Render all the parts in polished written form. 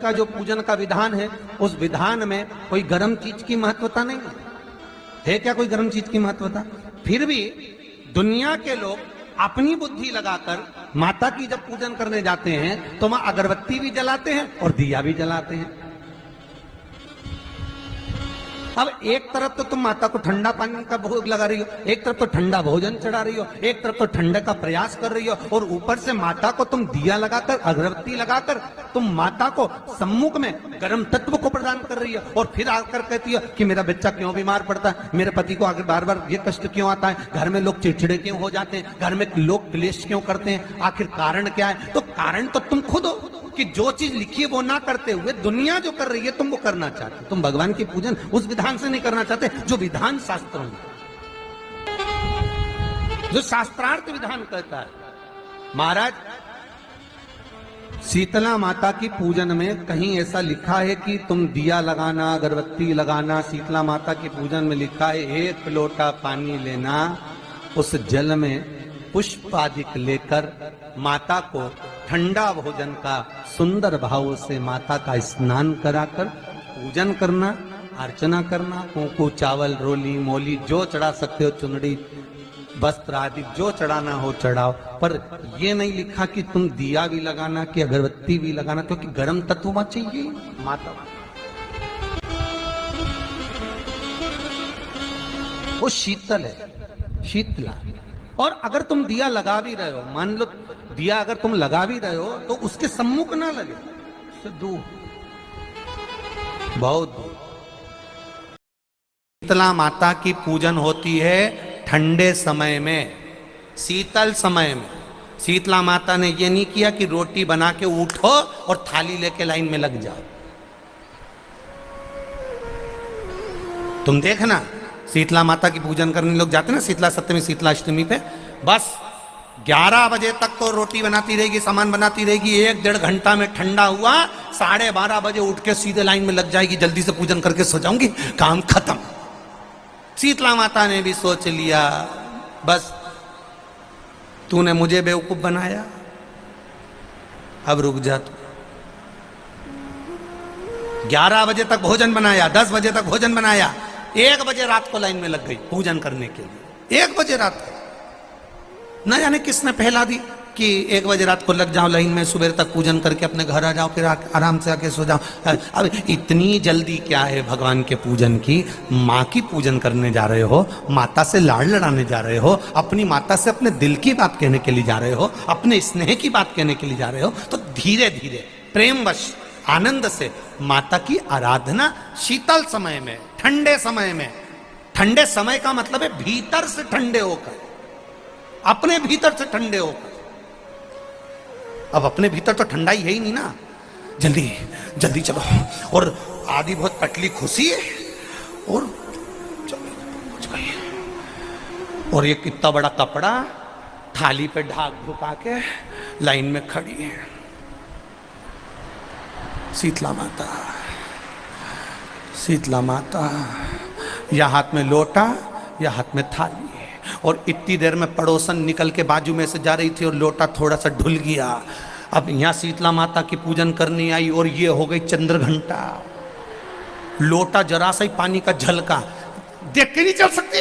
का जो पूजन का विधान है, उस विधान में कोई गर्म चीज की महत्वता नहीं है क्या? कोई गर्म चीज की महत्वता? फिर भी दुनिया के लोग अपनी बुद्धि लगाकर माता की जब पूजन करने जाते हैं तो वहां अगरबत्ती भी जलाते हैं और दिया भी जलाते हैं। अब एक तरफ तो तुम माता को ठंडा पानी का भोग लगा रही हो, एक तरफ तो ठंडा भोजन चढ़ा रही हो, एक तरफ तो ठंडे का प्रयास कर रही हो, और ऊपर से माता को तुम दिया लगाकर, अगरबत्ती लगाकर तुम माता को सम्मुख में गर्म तत्व को प्रदान कर रही हो, और फिर आकर कहती हो कि मेरा बच्चा क्यों बीमार पड़ता है, मेरे पति को आगे बार बार ये कष्ट क्यों आता है, घर में लोग चिड़चिड़े क्यों हो जाते हैं, घर में लोग क्लेश क्यों करते हैं, आखिर कारण क्या है? तो कारण तो तुम खुद हो कि जो चीज लिखी है वो ना करते हुए दुनिया जो कर रही है तुम वो करना चाहते। तुम भगवान की पूजन उस विधान से नहीं करना चाहते जो विधान शास्त्रों में, जो शास्त्रार्थ विधान कहता है। महाराज, शीतला माता की पूजन में कहीं ऐसा लिखा है कि तुम दिया लगाना, अगरबत्ती लगाना? शीतला माता की पूजन में लिखा है एक लोटा पानी लेना, उस जल में पुष्प आदि लेकर माता को ठंडा भोजन का सुंदर भाव से माता का स्नान कराकर पूजन करना, अर्चना करना, कुंकू, चावल, रोली, मोली जो चढ़ा सकते हो, चुनड़ी, वस्त्र आदि जो चढ़ाना हो चढ़ाओ, पर यह नहीं लिखा कि तुम दिया भी लगाना कि अगरबत्ती भी लगाना, क्योंकि गर्म तत्व वहां चाहिए माता। वो शीतल है, शीतला। और अगर तुम दिया लगा भी रहे हो, मान लो दिया अगर तुम लगा भी रहे हो तो उसके सम्मुख ना लगे, उससे दूर, बहुत दूर। शीतला माता की पूजन होती है ठंडे समय में, शीतल समय में। शीतला माता ने ये नहीं किया कि रोटी बना के उठो और थाली लेके लाइन में लग जाओ। तुम देखना, शीतला माता की पूजन करने लोग जाते ना शीतला सप्तमी, शीतला अष्टमी पे, बस 11 बजे तक तो रोटी बनाती रहेगी, सामान बनाती रहेगी, 1-1.5 घंटा में ठंडा हुआ, 12:30 बजे उठ के सीधे लाइन में लग जाएगी, जल्दी से पूजन करके सो जाऊंगी, काम खत्म। शीतला माता ने भी सोच लिया, बस तूने मुझे बेवकूफ बनाया, अब रुक जा तू। 11 बजे तक भोजन बनाया, 10 बजे तक भोजन बनाया, 1 बजे रात को लाइन में लग गई पूजन करने के लिए। 1 बजे रात को, न जाने किसने फैला दी कि 1 बजे रात को लग जाओ लाइन में, सुबह तक पूजन करके अपने घर आ जाओ, फिर आराम से आके सो जाओ। अब इतनी जल्दी क्या है भगवान के पूजन की? माँ की पूजन करने जा रहे हो, माता से लाड़ लड़ाने जा रहे हो, अपनी माता से अपने दिल की बात कहने के लिए जा रहे हो, अपने स्नेह की बात कहने के लिए जा रहे हो, तो धीरे धीरे प्रेमवश आनंद से माता की आराधना शीतल समय में, ठंडे समय में। ठंडे समय का मतलब है भीतर से ठंडे होकर, अपने भीतर से ठंडे होकर। अब अपने भीतर तो ठंडा ही है ही नहीं ना, जल्दी जल्दी चलो, और आधी बहुत पतली खुशी है, और और ये कितना बड़ा कपड़ा थाली पे ढाक ढुका के लाइन में खड़ी है शीतला माता। शीतला माता, या हाथ में लोटा या हाथ में थाली, और इतनी देर में पड़ोसन निकल के बाजू में से जा रही थी और लोटा थोड़ा सा ढुल गया। अब यहाँ शीतला माता की पूजन करनी आई और ये हो गई चंद्र घंटा, लोटा जरा सा ही पानी का झलका, देख के नहीं चल सकती।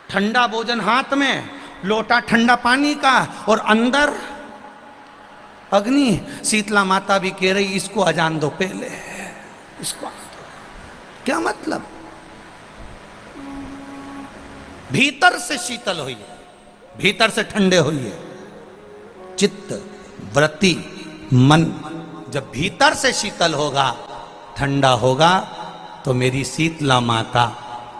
ठंडा भोजन हाथ में, लोटा ठंडा पानी का, और अंदर अग्नि। शीतला माता भी कह रही इसको अजान दो पहले, इसको क्या मतलब? भीतर से शीतल हुई है, भीतर से ठंडे हुई है। चित्त, वृत्ति, मन जब भीतर से शीतल होगा, ठंडा होगा, तो मेरी शीतला माता,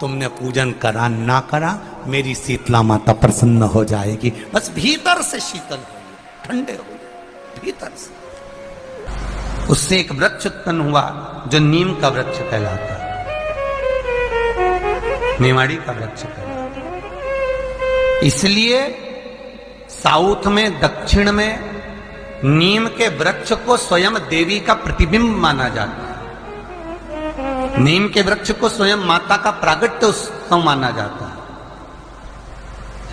तुमने पूजन करा ना करा, मेरी शीतला माता प्रसन्न हो जाएगी। बस भीतर से शीतल हुई, ठंडे हुए भीतर से। उससे एक वृक्ष उत्पन्न हुआ जो नीम का वृक्ष कहलाता है, मेवाड़ी का वृक्ष कहलाता है। इसलिए साउथ में, दक्षिण में नीम के वृक्ष को स्वयं देवी का प्रतिबिंब माना जाता है। नीम के वृक्ष को स्वयं माता का प्रागट्य उत्सव माना जाता है।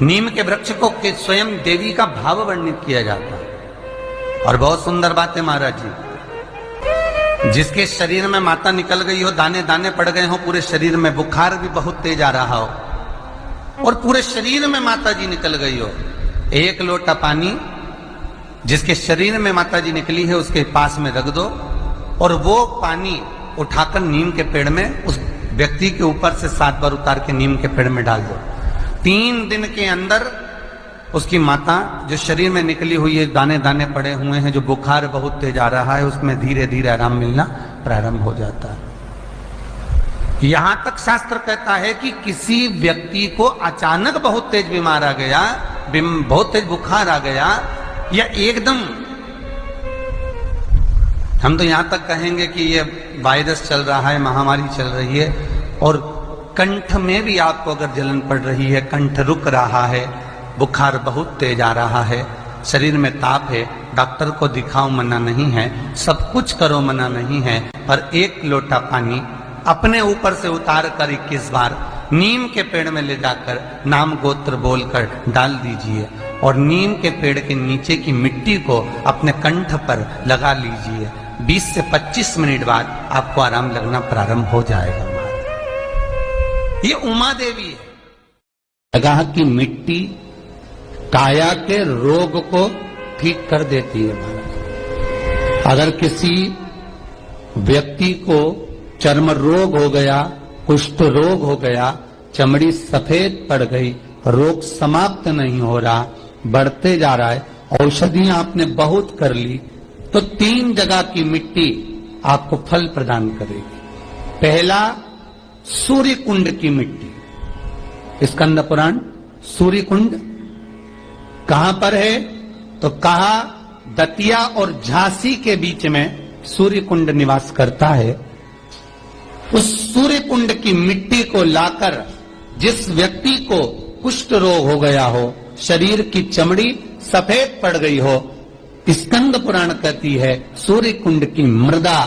नीम के वृक्ष को स्वयं देवी का भाव वर्णित किया जाता है। और बहुत सुंदर बात है महाराज जी, जिसके शरीर में माता निकल गई हो, दाने दाने पड़ गए हो, पूरे शरीर में बुखार भी बहुत तेज आ रहा हो और पूरे शरीर में माता जी निकल गई हो, एक लोटा पानी जिसके शरीर में माता जी निकली है उसके पास में रख दो और वो पानी उठाकर नीम के पेड़ में उस व्यक्ति के ऊपर से 7 बार उतार के नीम के पेड़ में डाल दो। 3 दिन के अंदर उसकी माता जो शरीर में निकली हुई है, दाने दाने पड़े हुए हैं, जो बुखार बहुत तेज आ रहा है, उसमें धीरे धीरे आराम मिलना प्रारंभ हो जाता है। यहां तक शास्त्र कहता है कि किसी व्यक्ति को अचानक बहुत तेज बीमार आ गया, बहुत तेज बुखार आ गया, या एकदम, हम तो यहां तक कहेंगे कि ये वायरस चल रहा है, महामारी चल रही है और कंठ में भी आपको अगर जलन पड़ रही है, कंठ रुक रहा है, बुखार बहुत तेज आ रहा है, शरीर में ताप है, डॉक्टर को दिखाओ मना नहीं है, सब कुछ करो मना नहीं है, पर 1 लोटा पानी अपने ऊपर से उतार कर 21 बार नीम के पेड़ में ले जाकर नाम गोत्र बोलकर डाल दीजिए और नीम के पेड़ के नीचे की मिट्टी को अपने कंठ पर लगा लीजिए। 20 से 25 मिनट बाद आपको आराम लगना प्रारंभ हो जाएगा। ये उमा देवी है। जगह की मिट्टी काया के रोग को ठीक कर देती है महाराज। अगर किसी व्यक्ति को चर्म रोग हो गया, कुष्ठ रोग हो गया, चमड़ी सफेद पड़ गई, रोग समाप्त नहीं हो रहा, बढ़ते जा रहा है, औषधियां आपने बहुत कर ली, तो 3 जगह की मिट्टी आपको फल प्रदान करेगी। पहला, सूर्य कुंड की मिट्टी। स्कंद पुराण सूर्य कुंड कहां पर है? तो कहा दतिया और झांसी के बीच में सूर्य कुंड निवास करता है। उस सूर्य कुंड की मिट्टी को लाकर जिस व्यक्ति को कुष्ठ रोग हो गया हो, शरीर की चमड़ी सफेद पड़ गई हो, स्कंद पुराण कहती है सूर्य कुंड की मृदा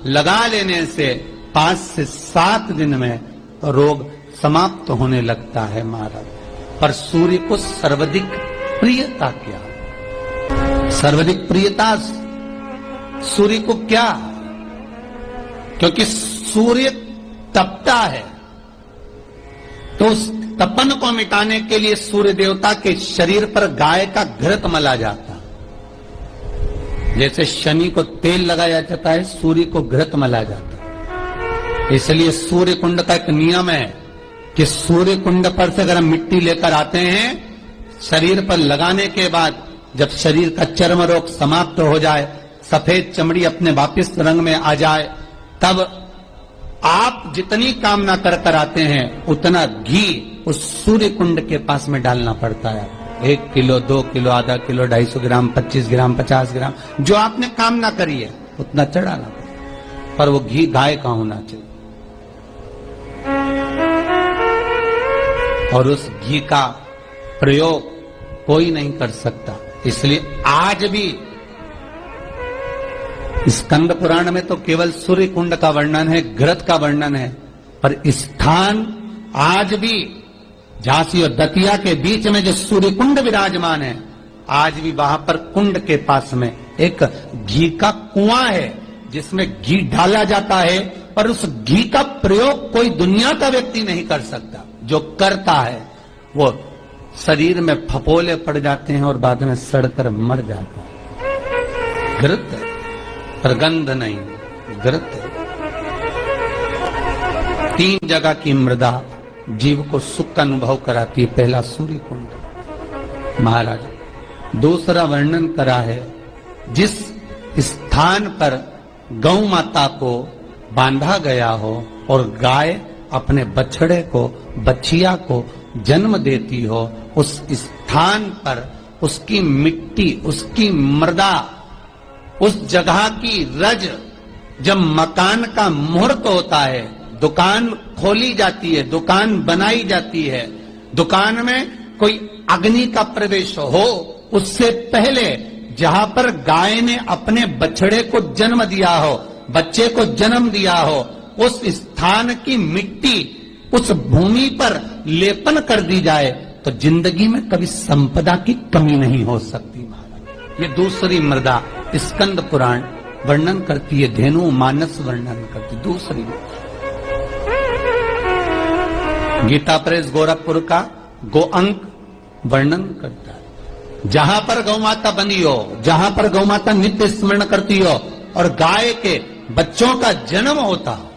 लगा लेने से 5 से 7 दिन में रोग समाप्त होने लगता है महाराज। पर सूर्य को सर्वाधिक प्रियता क्या? सर्वाधिक प्रियता सूर्य को क्या? क्योंकि सूर्य तपता है, तो उस तपन को मिटाने के लिए सूर्य देवता के शरीर पर गाय का घृत मला जाता। जैसे शनि को तेल लगाया जाता है, सूर्य को घृत मला जाता। इसलिए सूर्य कुंड का एक नियम है कि सूर्य कुंड पर से अगर हम मिट्टी लेकर आते हैं, शरीर पर लगाने के बाद जब शरीर का चर्म रोग समाप्त हो जाए, सफेद चमड़ी अपने वापिस रंग में आ जाए, तब आप जितनी कामना कर कर आते हैं उतना घी उस सूर्य कुंड के पास में डालना पड़ता है। 1 किलो, 2 किलो, आधा किलो, 250 ग्राम, 25 ग्राम, 50 ग्राम, जो आपने कामना करी है उतना चढ़ाना पड़ता। पर वो घी गाय का होना चाहिए और उस घी का प्रयोग कोई नहीं कर सकता। इसलिए आज भी स्कंद पुराण में तो केवल सूर्य कुंड का वर्णन है, घृत का वर्णन है, पर स्थान आज भी झांसी और दतिया के बीच में जो सूर्य कुंड विराजमान है, आज भी वहां पर कुंड के पास में एक घी का कुआं है जिसमें घी डाला जाता है, पर उस घी का प्रयोग कोई दुनिया का व्यक्ति नहीं कर सकता। जो करता है वो शरीर में फपोले पड़ जाते हैं और बाद में सड़कर मर जाता है। घृत है, पर गंध नहीं, घृत है। 3 जगह की मृदा जीव को सुख का अनुभव कराती है। पहला सूर्य कुंड महाराज। दूसरा वर्णन करा है, जिस स्थान पर गौ माता को बांधा गया हो और गाय अपने बछड़े को, बछिया को जन्म देती हो, उस स्थान पर उसकी मिट्टी, उसकी मृदा, उस जगह की रज, जब मकान का मुहूर्त होता है, दुकान खोली जाती है, दुकान बनाई जाती है, दुकान में कोई अग्नि का प्रवेश हो, उससे पहले जहां पर गाय ने अपने बछड़े को जन्म दिया हो, बच्चे को जन्म दिया हो, उस स्थान की मिट्टी उस भूमि पर लेपन कर दी जाए तो जिंदगी में कभी संपदा की कमी नहीं हो सकती महाराज। ये दूसरी मृदा स्कंद पुराण वर्णन करती है, धेनु मानस वर्णन करती। दूसरी गीता प्रेस गोरखपुर का गो अंक वर्णन करता है। जहां पर गौ माता बनी हो, जहां पर गौ माता नित्य स्मरण करती हो और गाय के बच्चों का जन्म होता हो,